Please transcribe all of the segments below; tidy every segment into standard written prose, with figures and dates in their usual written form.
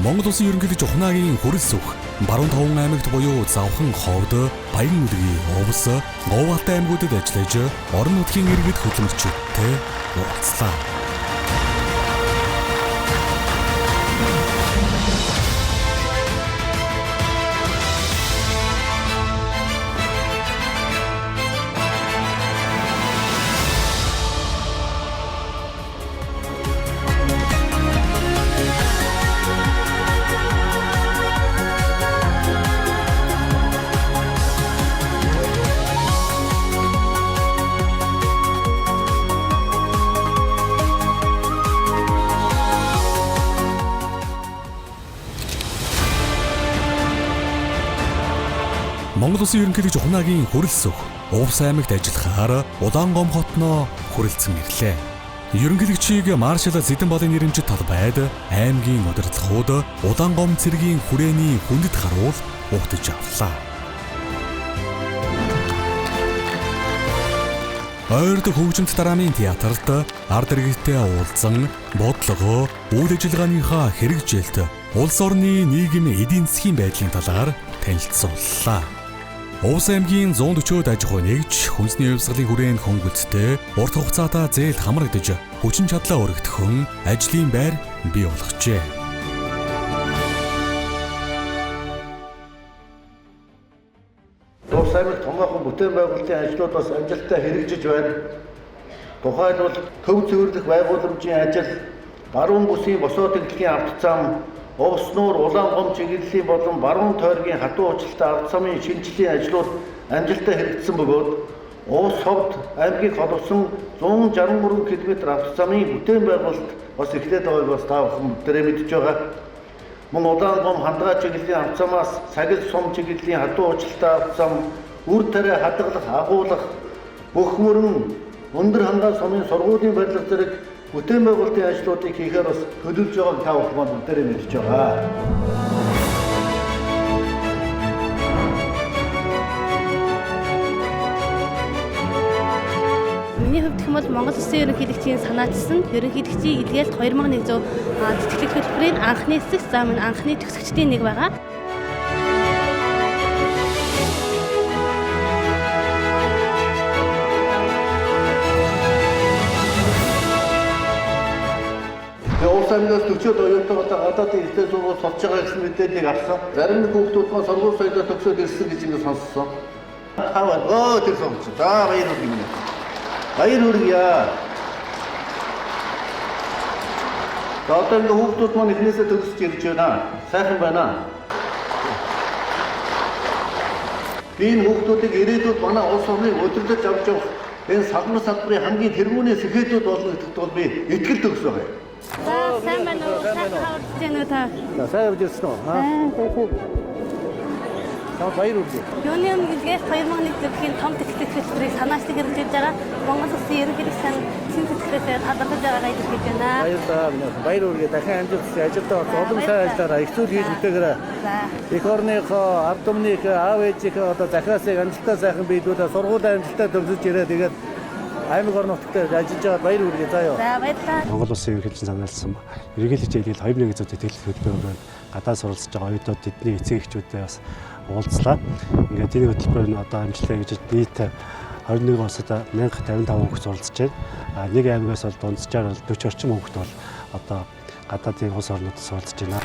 Монгол Улсын ерөнхийлөгч ухнаагийн хүрэлц үх баруун таван аймагт буюу Завхан, Ховд, Баян үлгий, Увс, Говьалтай аймагуудад ажиллаж орон нутгийн иргэд хөтлөгчтэй уулзлаа. Монгол Улсын ерөнхийлөгч ухнаагийн хүрэлц үх Увс аймагт ажиллахаар Улаангом хотноо хүрэлцэн ирлээ. Ерөнхийлөгчийг маршал Зэдэн Балын нэрэмжит талбайд аймгийн удирдлагууд Улаангом цэргийн хүрээний хүндэт харуул угтаж авлаа. Ойрд хөгжимт драмын театрт ард иргэдтэй уулзсан бодлого, үйл ажиллагааныхаа хэрэгжилт, улс орны нийгэм эдийн засгийн байдлын талаар танилцууллаа. Увс аймгийн 140-од аж ахуй нэгж хүнсний хувьсгалын хүрээнд хөнгөлөлттэй урт хугацаатай зээлд хамрагдаж хүчин чадлаа өргөдөхөн ажлын байр бий болгожээ. Увс аймагт томоохон бүтээн байгуулалтын ажлууд бас амжилттай хэрэгжиж байна. Тухайлбал төв цэвэрлэх байгууламжийн ажил, баруун бүсийн босоо тэмдэглэлийн авто зам, Увс нуур Улаангом чиглэлийн болон баруун тойргийн хатуу уучлалтай авто замын шинжилгээний ажлууд амжилттай хэрэгжсэн бөгөөд Увс ховд аймгийг холбосон 163 км авто замын бүтээн байгуулалт бас эхлээд байгааг бас та бүхэн бүгдээрээ мэдж байгаа. Мөн Улаангом хандгаа чиглэлийн авто замаас Сагил сум чиглэлийн хатуу уучлалтай авто зам, үр тариа хадгалах, агуулах, бүх мөрөн өндөр хангаа сумын сургуулийн барилга зэрэг бүтээн байгуулалтын ажлуудыг хийхээр бас төлөвлөж байгааг та бүхэн бүгдээрээ мэдж байгаа. Миний хувьд гэх юм бол Монгол Улсын ерөнхийлөгчийн санаачилсан ерөнхийлөгчийн илгээлт 2100 тэтгэлэг хөтөлбөрийн анхны хэсэг зам нь анхны төгсгчдийн нэг байгаа. Увс аймгаас 40-од оюутан гадаадын ихтэй сургууль сурч байгаа гэсэн мэдээллийг авсан. Зарим нэг хүүхдүүд маань сургууль соёлоо төгсөөд ирсэн гэж ингэ сонссон. Хаваа тэр сонсч. За баяр хүргэе. Баяр хүргье. Одоо энэ хүүхдүүд маань эхнээсээ төгсөж ирж байна. Сайхан байна. Энэ хүүхдүүдийг ирээдүйд манай улс орныг удирдах авч явах энэ салбар салбарын хамгийн тэргүүний сэхээдүүд болно гэдэгт бол би итгэл төгс байгаа юм. Сайн байна уу? Сайн байна уу та? Сайн явж ирсэн үү? Та баяр хүргэе. Юуны илгээс 2001 зэргийн том тэтгэлэг хөтөлбөрийг санаачлаг хэрэгжүүлж байгаа Монгол Улсын ерөнхийлөгчийн чин тэтгэлээсээ талархаж байгаагаа илэрхийлж байна. Баяр хүргэе. Дахин амжилт хүсье. Ажилдаа олон сайн ажиллаараа их зүйл хийж бүтээгээрэй. Эх орныхоо ард түмнийх аав ээжийнхээ одоо захиасыг амжилттай сайхан биелүүлээ. Сургуулийн амжилттай төгсөж ирээ. Тэгээд аймаг орон нутагт ажиллаж байгаа баяр хүргэе заяа. За баярлалаа. Монгол Улсын ерөнхийлөгчийн санаалсан ерөнхийлөгчийн илгээл 2100 тэтгэлэг хөтөлбөрөөр гадаад суралцж байгаа оюутнууд тэдний эцэг эхчүүдээ бас уулзлаа. Ингээд энэ хөтөлбөр нь одоо амжилттай гэж нийт 21 улсад 1055 хүүхэд суралцж байна. Нэг аймагаас бол дунджаар 40 орчим хүүхэд бол одоо гадаадын улс орнуудад суралцж байна.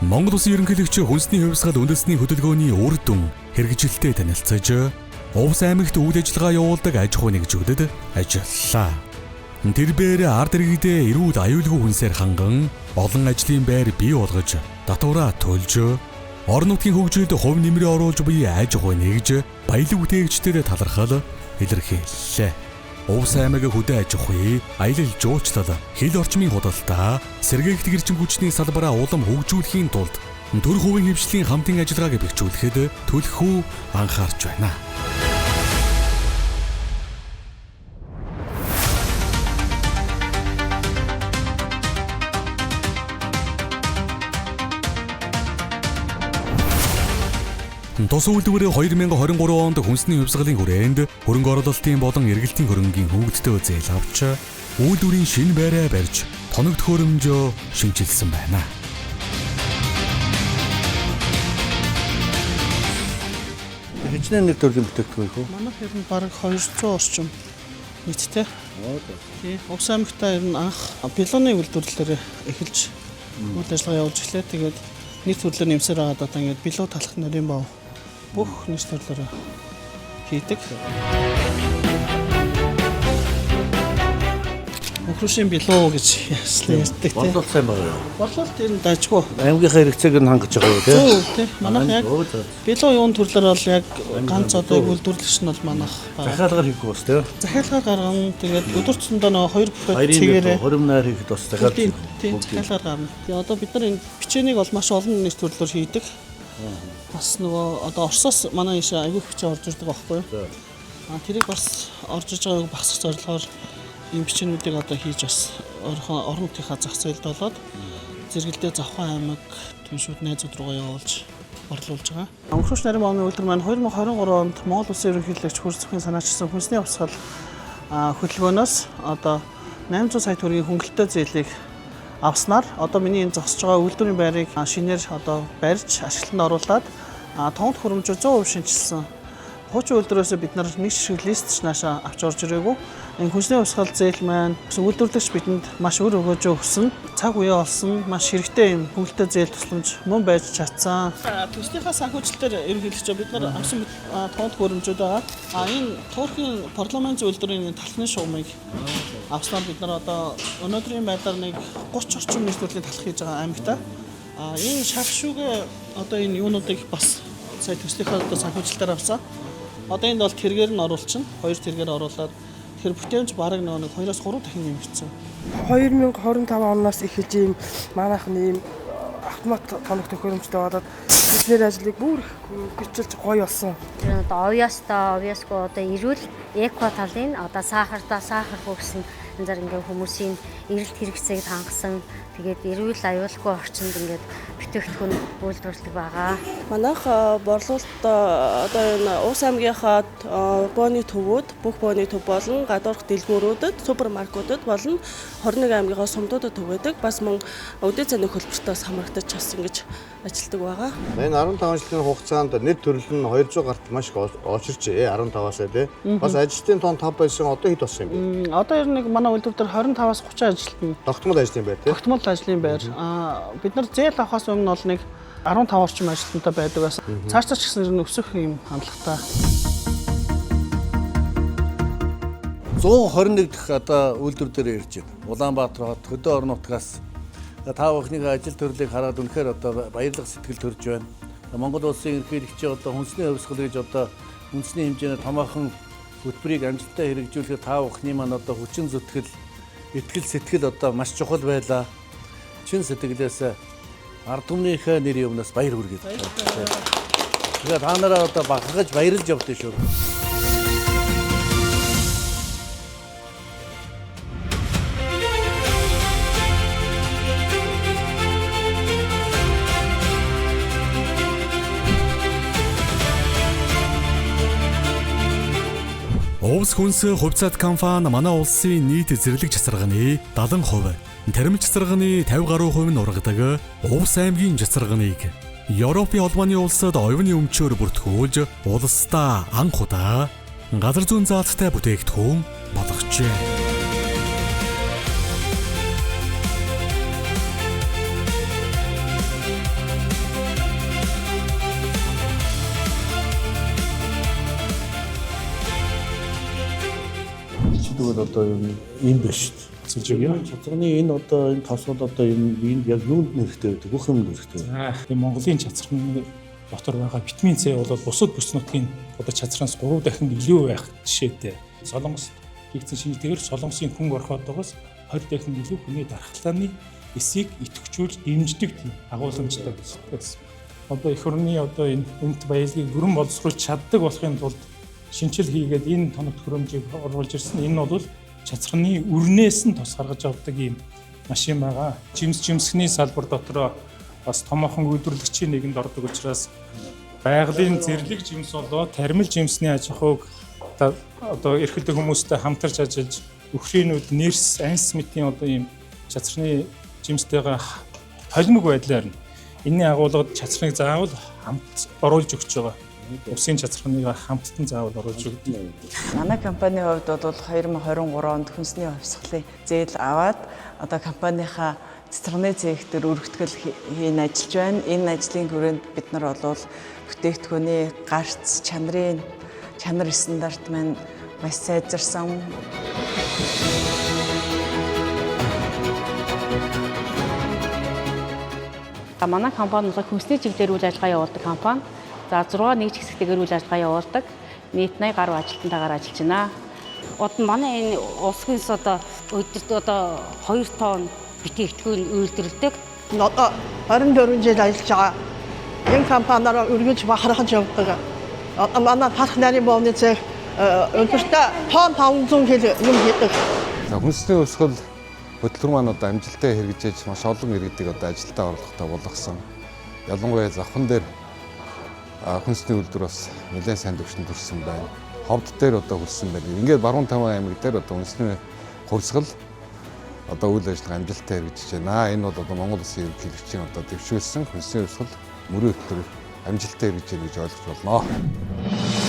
Монгол Улсын ерөнхийлөгч хүнсний хувьсгал үндэсний хөдөлгөөний үр дүн хэрэгжилтэд танилцаж, Увс аймагт үйл ажиллагаа явуулдаг аж ахуй нэгжүүдэд ажиллалаа. Тэрбээр ард иргэдээ эрүүл аюулгүй хүнсээр ханган олон ажлын байр бий болгож, татвараа төлж, орон нутгийн хөгжилд хувь нэмрээ оруулж буй аж ахуй нэгж баялаг бүтээгчдэд талархал илэрхийллээ. Увс аймаг хөдөө аж ахуй, аялал жуулчлал, хил орчмын худалдаа, сэргээгт гэрчим хүчний салбараа улам хөгжүүлэхийн тулд төр хувийн хвшлийн хамтын ажиллагааг бэхжүүлэхэд төлхөө анхаарч байна. Тус үйлдвэрээ 2023 онд хүнсний хувьсгалын хүрээнд хөрөнгө оруулалтын болон эргэлтийн хөрөнгийн хөгжөлтөө зээл авч үйлдвэрийн шинэ байраа барьж тоног төхөөрөмжөө шинжилсэн байна. Хичнээн нэг төрлийн бүтээгдэхүүн хөө. Манайх ер нь бараг 200 орчим нийтдээ. Тий. Увс аймагтаа ер нь анх пилоны үйлдвэрлэлээр эхэлж үйл ажиллагаа явуулж эхлэв. Тэгээд нийт төрлөөр нэмсээр байгаа одоо ингээд билүү талах нарийн бав бүх нийт төрлөөр хийдэг. Өхрөшийн билүү гэж ярьдаг тий. Бодлол сайн байгаа юу? Бодлолт ер нь дажгүй. Аймгийнхаа хэрэгцээг нь хангаж байгаа юу тий? Тий. Манайх яг билүү юун төрлөөр бол яг ганц одоо үйлдвэрлэгч нь бол манайх Захиалгаар хийх бас тий. захиалгаар гаргана. Тэгээд өдөр тутмдаа нөгөө хоёр бүхэл цэгээрээ хоримнаар хийхэд бас захиалж тийм захиалгаар гарна. Тэгээд одоо бид нар энэ бичээнийг бол маш олон нийт төрлөөр хийдэг. Бас нөгөө одоо Оросоос манай ийш аягүй хүчээ орж ирдэг байхгүй юу? Тэрийг бас орж иж байгааг багасгах зорилгоор ийм бичээнүүдийг одоо хийж бас орон нутгийнхаа зах зээлд болоод зэрэгэлдээ Завхан аймаг түншүүд найзууд руугаа явуулж борлуулж байгаа. Өнгөрсөн нарийн баамны үйлдвэр маань 2023 онд Монгол Улсын ерөнхийлөгч Хөрс Зөвхөн санаачилсан хүнсний хувьсгал хөтөлбөөнөөс одоо 800 сая төгрөгийн хөнгөлөлтөө зээлийг авснаар одоо миний энэ зогсож байгаа үйлдвэрийн байрыг шинээр одоо барьж ашиглалтанд оруулаад тоног хөрөмжөөр 100% шинжилсэн. Хуучин үйлдвэрөөсөө бид нар нэг шиг листч наашаа авч орж ирээгүй. Энэ хүнсний хувьсгал зээл маань үйлдвэрлэгч бидэнд маш өр өгөөж өгсөн, цаг үе олсон, маш хэрэгтэй юм хөнгөлөлтөө зээл тусламж мөн байж чадсан. Төснийхаа санхүүжилтээр ерөнхийдөө бид нар авсан тоног хөрөмжүүд байгаа. Энэ Туркийн парламент үйлдвэрийн талхны шугамыг авснаар бид нар одоо өнөөдрийн байдлаар нэг 30 орчим нийслэлийн талх хийж байгаа аймагта. Энэ шавшуугийн одоо энэ юунуудыг бас сая төслийнхаа одоо санхүүжилтээр авсан. Одоо энд бол тэргээр нь оруулчихна. 2 тэргээр оруулаад тэр бүтээмж бараг нэг 2-3 дахин нэмэгдсэн. 2025 оноос эхэлж ийм манайхны ийм автомат тоног төхөөрөмжтэй болоод бидний ажлыг бүр бичлж гоё болсон. Тэр одоо овьяасгүй одоо эрүүл эко талын одоо сахартаа сахар хөгсөн энэ зэрэг ингээ хүмүүсийн эрэлт хэрэгцээг хангасан тэгээд эрүүл аюулгүй орчинд ингээд бүтээгдэхүүн үйлдвэрлэдэг байгаа. Манайх борлуулалт одоо энэ Увс аймгийнхаа бооны төвүүд бүх бооны төв болон гадуурх дэлгүүрүүдэд супермаркетууд болон 21 аймгийнхаа сумдуудад төвөдөг бас мөн өдөө цааны хөлбөртөөс хамрагдаж бас ингэж ажилладаг байгаа. Энэ 15 жилийн хугацаанд нийт төрөл нь 200 гарт маш их очирчээ 15-аас тий. Бас ажилтны тоон 5 байсан одоо хэд болсон юм бэ? Одоо ер нь манай үйлдвэр дээр 25-аас 30 ажилтны тогтмол ажлын байр тий. тогтмол ажлын байр. Бид нар зээл авахаас өмнө бол нэг 15 орчим ажилтнтай байдаг байсан. Цаашдаа ч гэсэн ер нь өсөх юм хандлагатай. 121 дэх одоо үйлдвэр дээр ирж байна. Улаанбаатар хот хөдөө орон нутгаас та бүхний ажил төрлийг хараад үнэхээр одоо баярлах сэтгэл төрж байна. Монгол улсын ерөнхийлөгчийн одоо хүнсний хувьсгал гэж одоо үндэсний хэмжээний томоохон хөтөлбөрийг амжилттай хэрэгжүүлэхэд та бүхний маань одоо хүчин зүтгэл, итгэл сэтгэл одоо маш чухал байлаа. Чин сэтгэлээс ард түмнийхээ нэрийн өмнөөс баяр хүргэе. Тэгээд та нараа одоо багахаж баярлж явдсан шүү. Увс хүнс хувьцаат компани манай улсын нийт зэрлэг чацарганы 70%, таримж чацарганы 50 гаруй хувь нь ургадаг Увс аймгийн чацарганыг Европын холбооны улсад оюуны өмчөөр бүртгүүлж улсдаа анх удаа газар зүйн заалттай бүтээгдэхүүн болгожээ. Одоо юм биш шүү дээ. Чацраны энэ одоо энэ тосгол одоо энэ яг юунд нэрхтэй байдаг? Бүх юмд нэрхтэй. Тийм Монголын чацраны дотор байгаа витамин С бол бусад бүс нутгийн одоо чацраас 3 дахин илүү байх жишээтэй. Солонгост хийгдсэн шинжилгээгээр солонгосын хүн орхиодоогоос 20 дахин илүү хүний дархлааны эсийг идэвхжүүлж дэмждэг тийм агуулмжтай байсан. Одоо эх орны одоо энэ үнэт баялагийг бүрэн боловсруулж чаддаг болохын тулд шинжил хийгээд энэ тоног хөрөмжийг оруулж ирсэн. Энэ бол чацраны үрнээс нь тус гаргаж авдаг юм машин байгаа. Жимсгний салбар дотроо бас томоохон үйлдвэрлэгчийн нэгэнд ордог учраас байгалийн зэрлэг жимс болоо тармил жимсний аж ахуйг одоо эрхэлдэг хүмүүстэй хамтарч ажиллаж өхрийнүүд нэрс анс мэтийн одоо ийм чацрны жимстэйгээ холимог байдлаар энэний агуулгад чацрыг заавал хамт оруулж өгч байгаа. Усын чацрыг хамттан заавал оруулж өгдөг. Манай компанийн хувьд бол 2023 онд хүнсний хувьсгалын зээл аваад одоо компанийнхаа цэцэрхний зээгтэр өргөтгөл хийн ажиллаж байна. Энэ ажлын хүрээнд бид нар бол бүтээгдэхүүний гарц чанар стандарт маань маш сайжирсан. Манай компани бол хүнсний чиглэлээр үйл ажиллагаа явуулдаг компани. За 6 нэгж хэсэгтэйгээр үйл ажиллагаа явуулдаг. Нийт 80 гаруй ажилтнтайгаар ажиллаж байна. Одоо манай энэ улсгийнс одоо өдөрт одоо 2 тонн бүтээгдэхүүн үйлдвэрлэдэг. Одоо 24 жил ажиллаж байгаа. Энэ компаниараа үргэлж бахархаж явдаг. Манай фарх нарийн бовны цэг өдөртөө тонн 500 кг юм хийдэг. Хүнсний хувьсгал хөтөлбөр маань одоо амжилттай хэрэгжиж маш олон иргэдийг одоо ажилдаа оруулахтай болгосон. Ялангуяа завхан дээр хүнсний үйлдвэр бас нэлээд сайн төвшөнд хүрсэн байна. Ховд дээр одоо хүрсэн байна. Ингээд баруун таван аймаг дээр одоо хүнсний хувьсгал одоо үйл ажиллагаа амжилттай хэрэгжиж байна. Энэ бол одоо Монгол Улсын ерөнхийлөгчийн одоо дэвшүүлсэн хүнсний хувьсгал мөрөө хөтөлбөр амжилттай хэрэгжиж байна гэж ойлгож болно.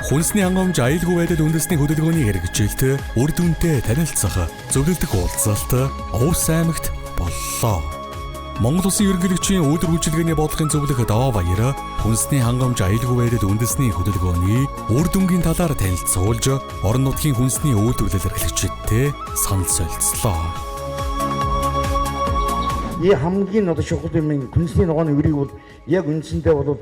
Хүнсний хангамж аюулгүй байдал үндэсний хөдөлгөөний хэрэгжилт үр дүнтэй танилцах зөвлөлтөг уулзалт Увс аймагт боллоо. Монгол Улсын ерөнхийлөгчийн өдөр үйлчилгээний бодлогын зөвлөх Доо Баяр хүнсний хангамж аюулгүй байдал үндэсний хөдөлгөөний үр дүнгийн талаар танилцуулж орон нутгийн хүнсний үйлдвэрлэл эрхлэгчидтэй санал солилцлоо. И хамгийн одоо чухал юм хүнсний ногооны үрийг бол яг үндсэндээ бол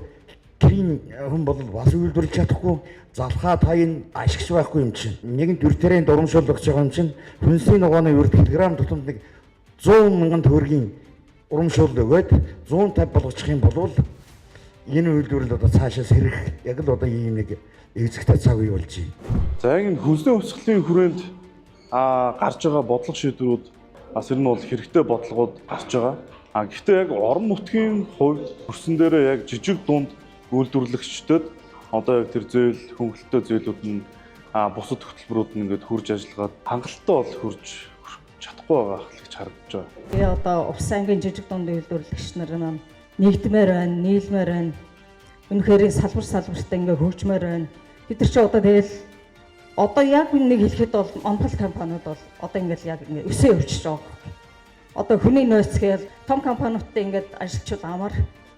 гэрийн хүн бол бас үйлдвэрлэж чадахгүй залхаа таян ашигч байхгүй юм чинь. Нэгэн дүртэрийн дурамшуулж байгаа юм чинь хүнсний ногооны үрд килограмм тутамд нэг 100 мянган төгрөгийн урамшуул өгөөд 150 болгочих юм бол энэ үйлдвэрлэл одоо цаашаас хэрэг яг л одоо ийм нэг эзэгтэй цаг үе болж байна. За яг энэ хүнсний хувьсгалын хүрээнд гарч байгаа бодлого шийдвэрүүд бас энэ нь бол хэрэгтэй бодлогод гарч байгаа. Гэхдээ яг орон нутгийн хувьд хөрсөн дээрээ яг жижиг дунд үйлдвэрлэгчдэд одоо яг тэр зөөл хөнгөлөлтөө зөөлүүд нь бусад хөтөлбөрүүд нь ингээд хурж ажиллагаад хангалттай бол хурж чадахгүй байгаа гэж харагдаж байгаа. Тэгээ одоо Увс аймгийн жижиг дунд үйлдвэрлэгч нар маань нэгдмээр байна, нийлмээр байна. Үнэхээр салбартай ингээд хөгжмөр байна. Бид нар ч одоо тэгэл одоо яг нэг хэлэхэд бол Монголын компаниуд бол одоо ингээд яг өсөө өвчж байгаа. Одоо хүний нөөцгээл том компаниудтай ингээд ажилчуд амар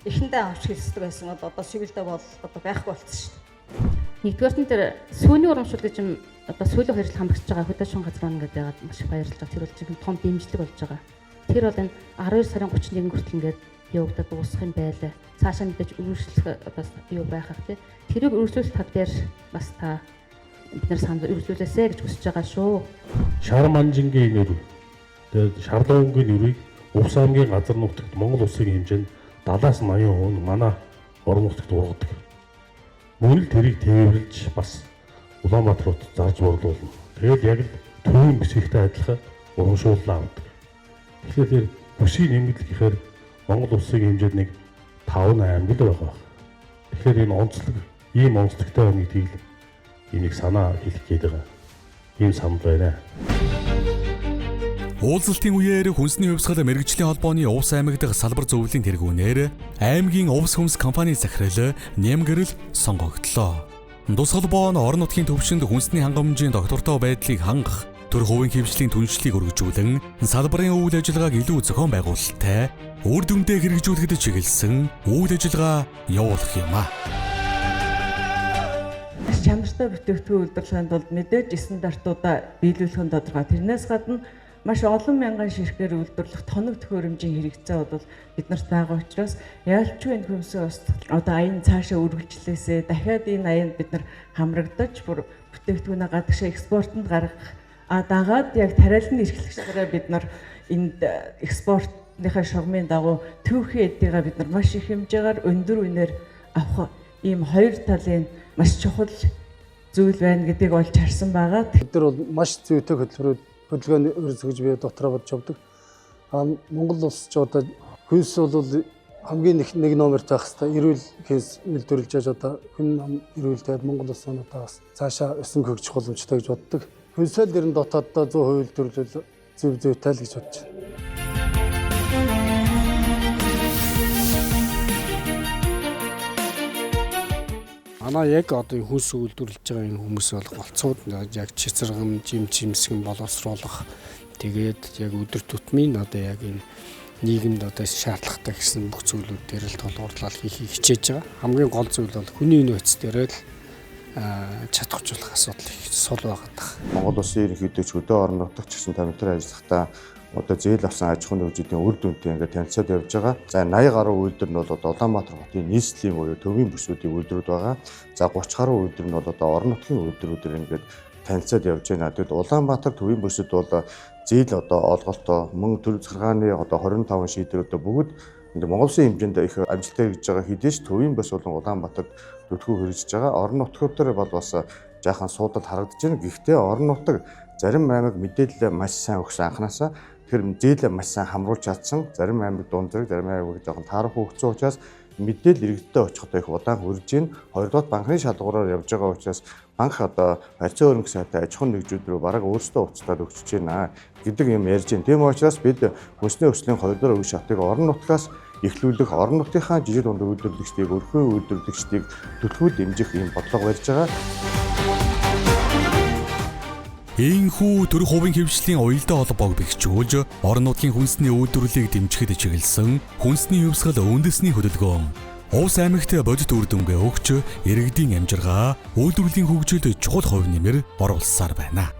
эхэндээ авч хэлсдэг байсан бол одоо сүйгэлдээ бол одоо байхгүй болсон шүү дээ. Нэгдүгээр нь тэр сүүний урамшуул гэж юм одоо сүүлийн хэрэгжил хамрагч байгаа хөдөөшин газар ингээд яагаад маш их баярлаж байгаа. Тэр бол чинь том дэмжлэг болж байгаа. Тэр бол энэ 12 сарын 31-нд хүртэл ингээд явагдаад дуусах юм байлаа. Цаашаа мэдээж үргэлжлэх бас юу байхах тий. Тэрийг үргэлжлүүлэх тал дээр бас та бид нар санд үргэлжлүүлээсэ гэж хүсэж байгаа шүү. Шар манжингийн нэр тэгээд шарлуунгийн нэрийг Увс аймгийн газар нутагт Монгол улсын хэмжээнд 70-80% нь манай орон нутагт ургадаг. Мөн л тэрийг тээвэрлж бас Улаанбаатар хотод зарж борлуулна. Тэгээд яг л төвийн бисгийгтэй адилхан урамшууллаа авдаг. Тэгэхээр бүсгийн нэмэлт гэхээр Монгол улсын хэмжээнд нэг 5-8 л байгаа. Тэгэхээр энэ онцлог ийм онцлогтой байна гэдгийг энийг санаа хэлэх гээд байгаа. Ийм санал байна. Уулзалтын үеэр хүнсний хувьсгал мэрэгжлийн холбооны Увс аймаг дахь салбар зөвлөлийн тэргүүнээр аймгийн Увс хүнс компани захирал нэмгэрэл сонгогдлоо. Тус холбоо нь орон нутгийн төвшөнд хүнсний хангамжийн доктортой байдлыг хангах, төр хувийн хэвшлийн түншлийг өргөжүүлэн салбарын үйл ажиллагааг илүү зохион байгуулалттай үр дүндээ хэрэгжүүлэхэд чиглэсэн үйл ажиллагаа явуулах юм а. Чанартай бүтээгдэхүүн үйлдвэрлэхэд бол мэдээж стандартуудаа биелүүлэх нь тодорхой. Тэрнээс гадна маш олон мянган ширхгээр үйлдвэрлэх тоног төхөөрөмжийн хэрэгцээ бол биднэрт байгаа учраас яалчгүй энэ хүнсээ бас одоо аян цаашаа үргэлжлээсээ дахиад энэ аянд бид нар хамрагдаж бүр бүтээгдэхүүнээ гадагшаа экспортод гаргах дагаад яг тариалан эрхлэгчдэрээ бид нар энд экспортныхаа шугамын дагуу төвхөн эдийг бид нар маш их хэмжээгээр өндөр үнээр авах ийм хоёр талын маш чухал зүйл байна гэдгийг олж харсан байгаа. Бид нар бол маш зүйтэй хөдөлгөөний өрсөж бие дотроо бодж явдаг. Монгол улс ч одоо хүйс бол хамгийн нэг номерт байх хэвээр эрүүл хүйс үйлдвэрлэж яаж одоо хүн эрүүлтэй Монгол улс нь одоо бас цаашаа өсөн хөгжих боломжтой гэж боддог. Хүйсэл дэрэн дотооддоо 100% үйлдвэрлэл зөв зүйтэй л гэж бодож байна. Манай яг одоо хүйс үйлдвэрлэж байгаа энэ хүмүүс бол голцууд яг чицэргэн, жимсгэн боловсруулах тэгээд яг өдөр тутмын одоо яг энэ нийгэмд одоо шаардлагатай гэсэн бүх зүйлүүд дээр л тулгуурлал хийхийг хичээж байгаа. Хамгийн гол зүйл бол хүний нөөц дээр л чадахжуулах асуудал их сул байгаа. Монгол Улсын ерөнхийдөө ч хөдөө орон нутагт ч гэсэн тамирчид ажиллахдаа одоо зээл авсан аж ахуйн хөгжлийн үр дүнтэй ингээд танилцаад явж байгаа. За 80 гаруй үйлдвэр нь бол одоо Улаанбаатар хотын нийслэлийн буюу төвийн бүсгүүдийн үйлдвэрүүд байгаа. За 30 гаруй үйлдвэр нь бол одоо орон нутгийн үйлдвэрүүдээр ингээд танилцаад явж байна. Тэгэд Улаанбаатар төвийн бүсэд бол зээл одоо олголтоо мөн төр захиргааны одоо 25 шийдвэрүүдээ бүгд Монгол Улсын хэмжээнд их амжилттай хийж байгаа хэдий ч төвийн бүс болон Улаанбаатарт төтгөө хөргөж байгаа. Орон нутгуудаар бол бас жаахан суудал харагдаж байна. Гэхдээ орон нутаг зарим аймаг мэдээлэл маш сайн өгсөн анханасаа тэр зээлээ маш сайн хамруулж чадсан. Зарим аймаг дунд зэрэг, зарим аймаг жоохон таарах хөгжсөн учраас мэдээлэл иргэдэд очихдоо их удаан хүрж байна. Хоёрдугаар банкны шалгуураар явж байгаа учраас банк одоо харьцан хөрөнгө сайтай аж ахуйн нэгжүүд рүү бараг өөрсдөө уцтаад өгч байна гэдэг юм ярьж байна. Тийм учраас бид хүнсний өслийн хоёрдугаар үе шатыг орон нутгаас эхлүүлэх, орон нутгийнхаа жижиг дунд үйлдвэрлэгчдийг, өрхөө үйлдвэрлэгчдийг төлөвлөж дэмжих юм бодлого барьж байгаа. Ийхүү төрх хувийн хөвшлийн уялдаа холбоог бэхжүүлж, орон нутгийн хүнсний үйлдвэрлэлийг дэмжихэд чиглэсэн хүнсний хувьсгал үндэсний хөдөлгөөн Увс аймагт бодит үр дүнгээ өгч, иргэдийн амжиргаа, үйлдвэрлэлийн хөгжилд чухал хувь нэмэр оруулсаар байна.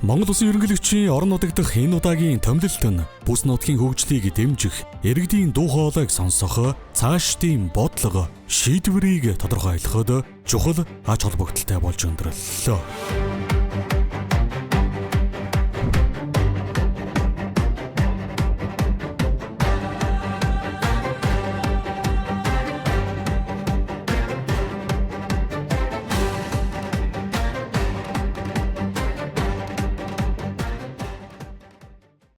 Монгол Улсын ерөнхийлөгчийн орон нутаг дахь энэ удаагийн томилолт нь бүс нутгийн хөгжлийг дэмжих, иргэдийн дуу хоолойг сонсох, цаашдын бодлого, шийдвэрийг тодорхойлоход чухал ач холбогдолтой болж өндөрлөө.